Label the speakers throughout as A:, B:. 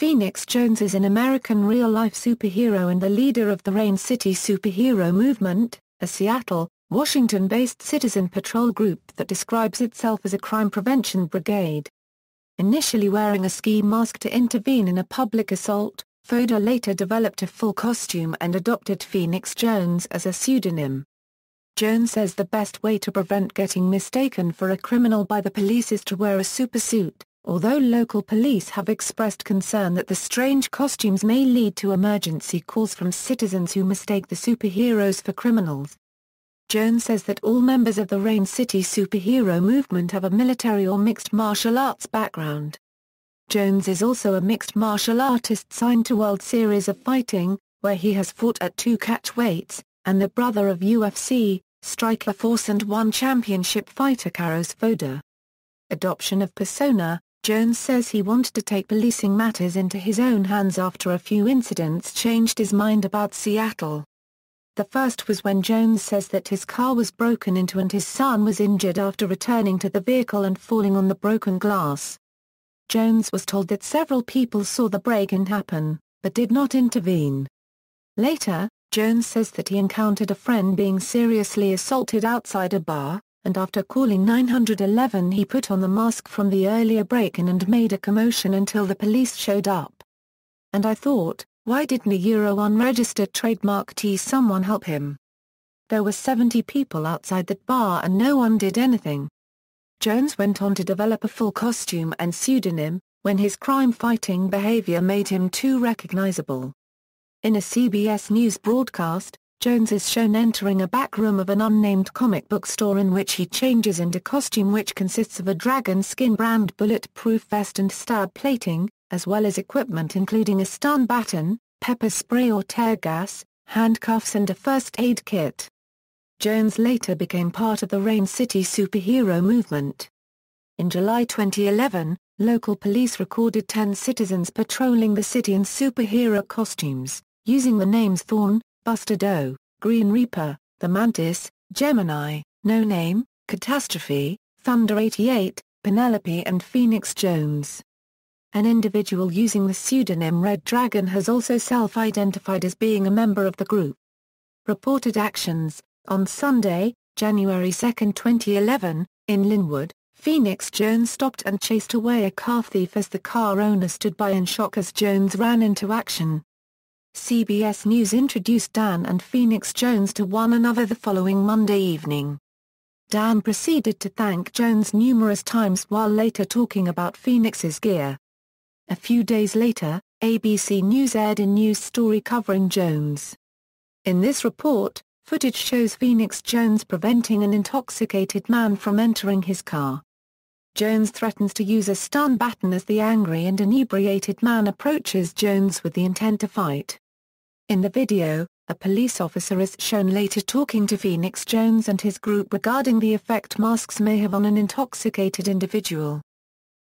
A: Phoenix Jones is an American real-life superhero and the leader of the Rain City Superhero Movement, a Seattle, Washington-based citizen patrol group that describes itself as a crime prevention brigade. Initially wearing a ski mask to intervene in a public assault, Fodor later developed a full costume and adopted Phoenix Jones as a pseudonym. Jones says the best way to prevent getting mistaken for a criminal by the police is to wear a supersuit, although local police have expressed concern that the strange costumes may lead to emergency calls from citizens who mistake the superheroes for criminals. Jones says that all members of the Rain City Superhero Movement have a military or mixed martial arts background. Jones is also a mixed martial artist signed to World Series of Fighting, where he has fought at 2 catch weights, and the brother of UFC, Strikeforce and One Championship fighter Carlos Fodor. Adoption of persona. Jones says he wanted to take policing matters into his own hands after a few incidents changed his mind about Seattle. The first was when Jones says that his car was broken into and his son was injured after returning to the vehicle and falling on the broken glass. Jones was told that several people saw the break-in happen, but did not intervene. Later, Jones says that he encountered a friend being seriously assaulted outside a bar, and after calling 911 he put on the mask from the earlier break-in and made a commotion until the police showed up. And I thought, why didn't a unregistered trademark someone help him? There were 70 people outside that bar and no one did anything. Jones went on to develop a full costume and pseudonym, when his crime-fighting behavior made him too recognizable. In a CBS News broadcast, Jones is shown entering a back room of an unnamed comic book store in which he changes into costume which consists of a dragon skin brand bulletproof vest and stab plating, as well as equipment including a stun baton, pepper spray or tear gas, handcuffs and a first aid kit. Jones later became part of the Rain City Superhero Movement. In July 2011, local police recorded 10 citizens patrolling the city in superhero costumes, using the names Thorn, Buster Doe, Green Reaper, The Mantis, Gemini, No Name, Catastrophe, Thunder 88, Penelope and Phoenix Jones. An individual using the pseudonym Red Dragon has also self-identified as being a member of the group. Reported actions. On Sunday, January 2, 2011, in Linwood, Phoenix Jones stopped and chased away a car thief as the car owner stood by in shock as Jones ran into action. CBS News introduced Dan and Phoenix Jones to one another the following Monday evening. Dan proceeded to thank Jones numerous times while later talking about Phoenix's gear. A few days later, ABC News aired a news story covering Jones. In this report, footage shows Phoenix Jones preventing an intoxicated man from entering his car. Jones threatens to use a stun baton as the angry and inebriated man approaches Jones with the intent to fight. In the video, a police officer is shown later talking to Phoenix Jones and his group regarding the effect masks may have on an intoxicated individual.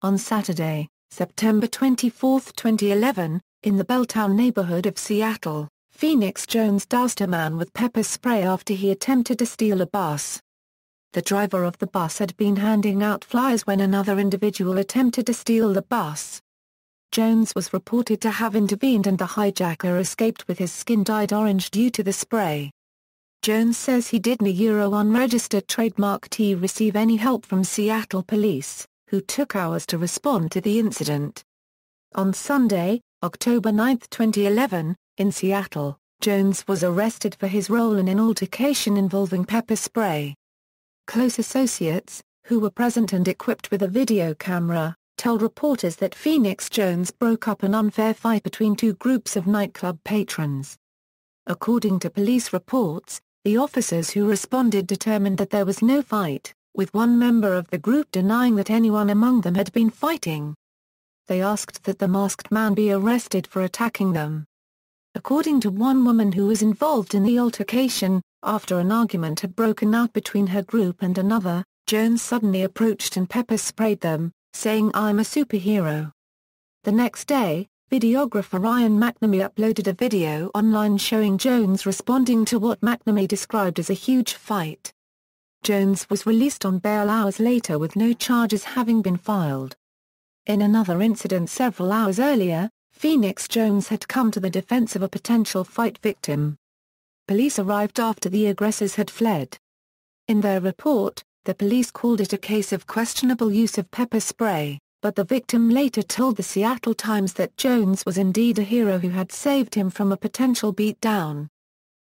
A: On Saturday, September 24, 2011, in the Belltown neighborhood of Seattle, Phoenix Jones doused a man with pepper spray after he attempted to steal a bus. The driver of the bus had been handing out flyers when another individual attempted to steal the bus. Jones was reported to have intervened and the hijacker escaped with his skin dyed orange due to the spray. Jones says he didn't unregistered trademark receive any help from Seattle police, who took hours to respond to the incident. On Sunday, October 9, 2011, in Seattle, Jones was arrested for his role in an altercation involving pepper spray. Close associates, who were present and equipped with a video camera, told reporters that Phoenix Jones broke up an unfair fight between 2 groups of nightclub patrons. According to police reports, the officers who responded determined that there was no fight, with one member of the group denying that anyone among them had been fighting. They asked that the masked man be arrested for attacking them. According to one woman who was involved in the altercation, after an argument had broken out between her group and another, Jones suddenly approached and pepper sprayed them, saying "I'm a superhero." The next day, videographer Ryan McNamee uploaded a video online showing Jones responding to what McNamee described as a huge fight. Jones was released on bail hours later with no charges having been filed. In another incident several hours earlier, Phoenix Jones had come to the defense of a potential fight victim. Police arrived after the aggressors had fled. In their report, the police called it a case of questionable use of pepper spray, but the victim later told the Seattle Times that Jones was indeed a hero who had saved him from a potential beatdown.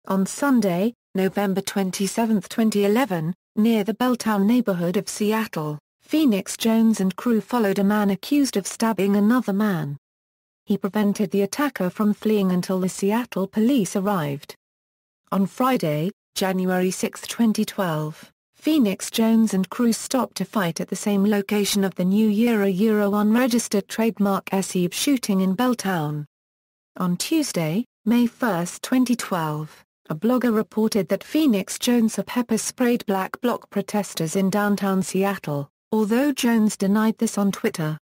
A: On Sunday, November 27, 2011, near the Belltown neighborhood of Seattle, Phoenix Jones and crew followed a man accused of stabbing another man. He prevented the attacker from fleeing until the Seattle police arrived. On Friday, January 6, 2012, Phoenix Jones and crew stopped to fight at the same location of the New Year unregistered trademark SE shooting in Belltown. On Tuesday, May 1, 2012, a blogger reported that Phoenix Jones had pepper-sprayed black bloc protesters in downtown Seattle, although Jones denied this on Twitter.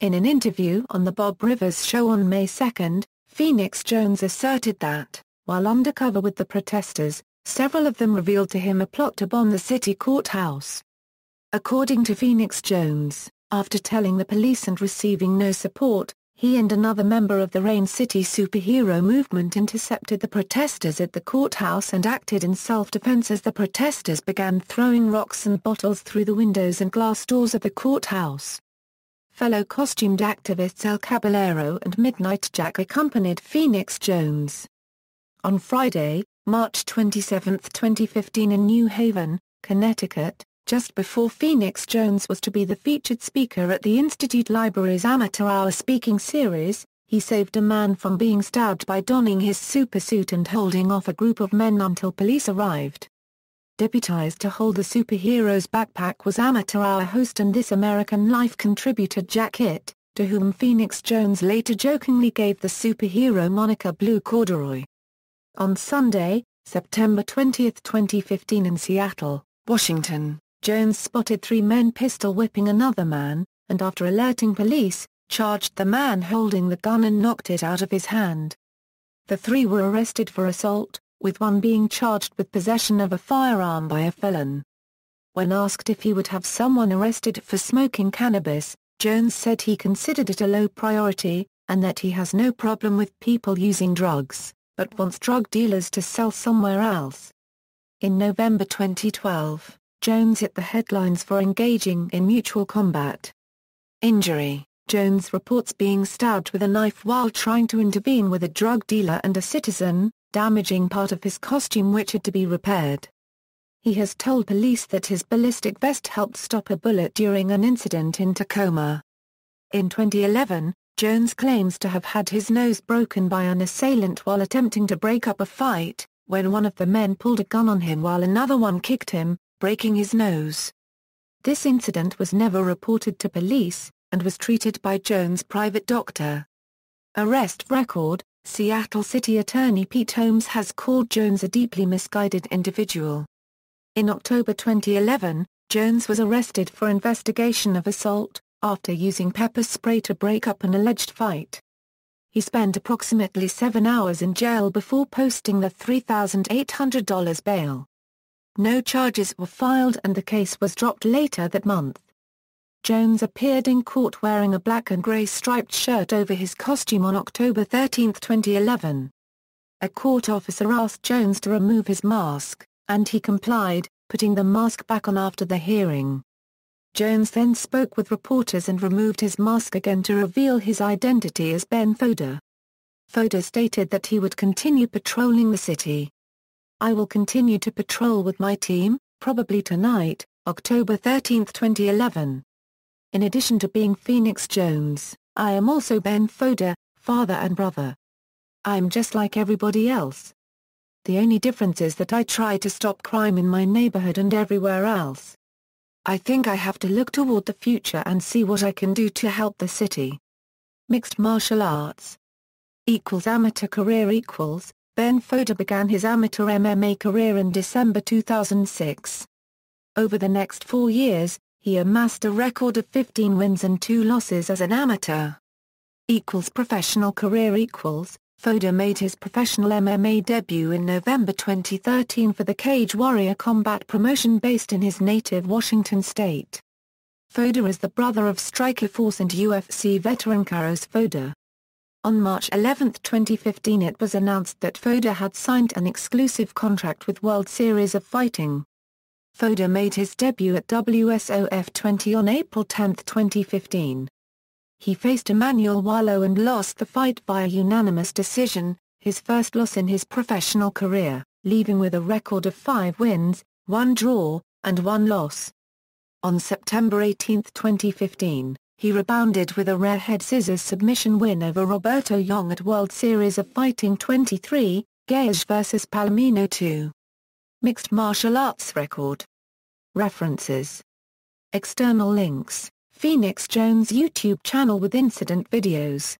A: In an interview on The Bob Rivers Show on May 2, Phoenix Jones asserted that, while undercover with the protesters, several of them revealed to him a plot to bomb the city courthouse. According to Phoenix Jones, after telling the police and receiving no support, he and another member of the Rain City superhero movement intercepted the protesters at the courthouse and acted in self-defense as the protesters began throwing rocks and bottles through the windows and glass doors of the courthouse. Fellow costumed activists El Caballero and Midnight Jack accompanied Phoenix Jones. On Friday, March 27, 2015 in New Haven, Connecticut, just before Phoenix Jones was to be the featured speaker at the Institute Library's Amateur Hour speaking series, he saved a man from being stabbed by donning his supersuit and holding off a group of men until police arrived. Deputized to hold the superhero's backpack was Amateur Hour host and This American Life contributor Jack Hitt, to whom Phoenix Jones later jokingly gave the superhero moniker Blue Corduroy. On Sunday, September 20, 2015 in Seattle, Washington, Jones spotted three men pistol-whipping another man, and after alerting police, charged the man holding the gun and knocked it out of his hand. The three were arrested for assault, with one being charged with possession of a firearm by a felon. When asked if he would have someone arrested for smoking cannabis, Jones said he considered it a low priority, and that he has no problem with people using drugs, but wants drug dealers to sell somewhere else. In November 2012, Jones hit the headlines for engaging in mutual combat. Injury: Jones reports being stabbed with a knife while trying to intervene with a drug dealer and a citizen, damaging part of his costume which had to be repaired. He has told police that his ballistic vest helped stop a bullet during an incident in Tacoma. In 2011, Jones claims to have had his nose broken by an assailant while attempting to break up a fight, when one of the men pulled a gun on him while another one kicked him, breaking his nose. This incident was never reported to police, and was treated by Jones' private doctor. Arrest record: Seattle City Attorney Pete Holmes has called Jones a deeply misguided individual. In October 2011, Jones was arrested for investigation of assault, after using pepper spray to break up an alleged fight. He spent approximately 7 hours in jail before posting the $3,800 bail. No charges were filed and the case was dropped later that month. Jones appeared in court wearing a black and gray striped shirt over his costume on October 13, 2011. A court officer asked Jones to remove his mask, and he complied, putting the mask back on after the hearing. Jones then spoke with reporters and removed his mask again to reveal his identity as Ben Fodor. Fodor stated that he would continue patrolling the city. "I will continue to patrol with my team, probably tonight," October 13, 2011. In addition to being Phoenix Jones, I am also Ben Fodor, father and brother. I'm just like everybody else. The only difference is that I try to stop crime in my neighborhood and everywhere else. I think I have to look toward the future and see what I can do to help the city. Mixed martial arts. Amateur career. Ben Fodor began his amateur MMA career in December 2006. Over the next 4 years, he amassed a record of 15 wins and 2 losses as an amateur. Professional career. Fodor made his professional MMA debut in November 2013 for the Cage Warrior Combat promotion based in his native Washington state. Fodor is the brother of Strikeforce and UFC veteran Carlos Fodor. On March 11, 2015 it was announced that Fodor had signed an exclusive contract with World Series of Fighting. Fodor made his debut at WSOF 20 on April 10, 2015. He faced Emmanuel Wallo and lost the fight via unanimous decision, his first loss in his professional career, leaving with a record of 5 wins, 1 draw, and 1 loss. On September 18, 2015, he rebounded with a rare head-scissors submission win over Roberto Young at World Series of Fighting 23, Gage vs Palomino 2. Mixed martial arts record. References. External links: Phoenix Jones YouTube channel with incident videos.